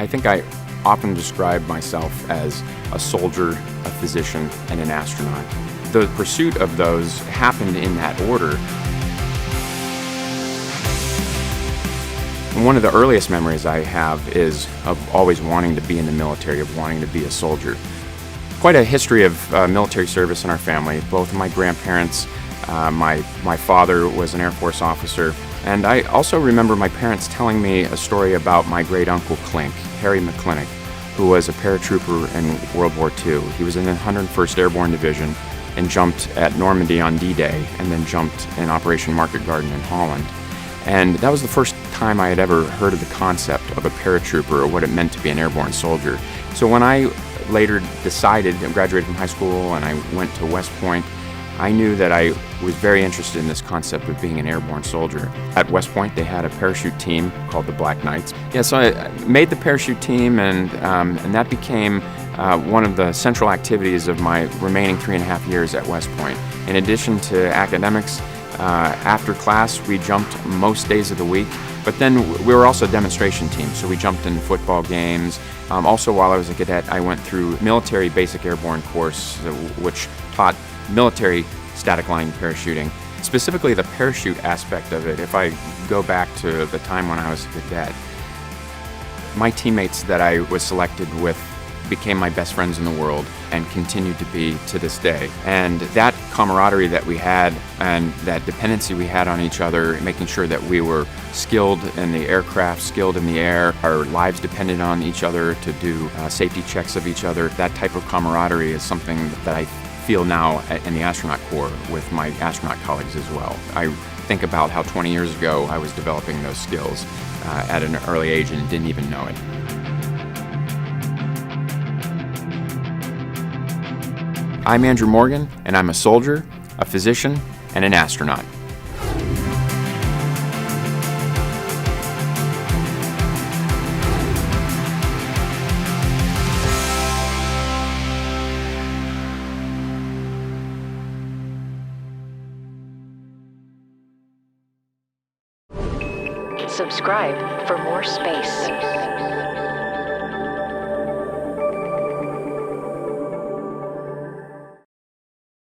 think I often describe myself as a soldier, a physician, and an astronaut. The pursuit of those happened in that order. And one of the earliest memories I have is of always wanting to be in the military, of wanting to be a soldier. Quite a history of military service in our family. Both of my grandparents, my father was an Air Force officer, and I also remember my parents telling me a story about my great-uncle Clink, Harry McClintock, who was a paratrooper in World War II. He was in the 101st Airborne Division and jumped at Normandy on D-Day, and then jumped in Operation Market Garden in Holland. And that was the first time I had ever heard of the concept of a paratrooper or what it meant to be an airborne soldier. So when I later decided, I graduated from high school and I went to West Point, I knew that I was very interested in this concept of being an airborne soldier. At West Point, they had a parachute team called the Black Knights. Yeah, so I made the parachute team, and that became one of the central activities of my remaining 3.5 years at West Point. In addition to academics, after class, we jumped most days of the week, but then we were also a demonstration team, so we jumped in football games. Also, while I was a cadet, I went through military basic airborne course, which taught military static line parachuting. Specifically the parachute aspect of it, if I go back to the time when I was a cadet, my teammates that I was selected with became my best friends in the world and continue to be to this day. And that camaraderie that we had and that dependency we had on each other, making sure that we were skilled in the aircraft, skilled in the air, our lives depended on each other to do safety checks of each other. That type of camaraderie is something that I feel now in the astronaut corps with my astronaut colleagues as well. I think about how 20 years ago I was developing those skills at an early age and didn't even know it. I'm Andrew Morgan, and I'm a soldier, a physician, and an astronaut. Subscribe for more space.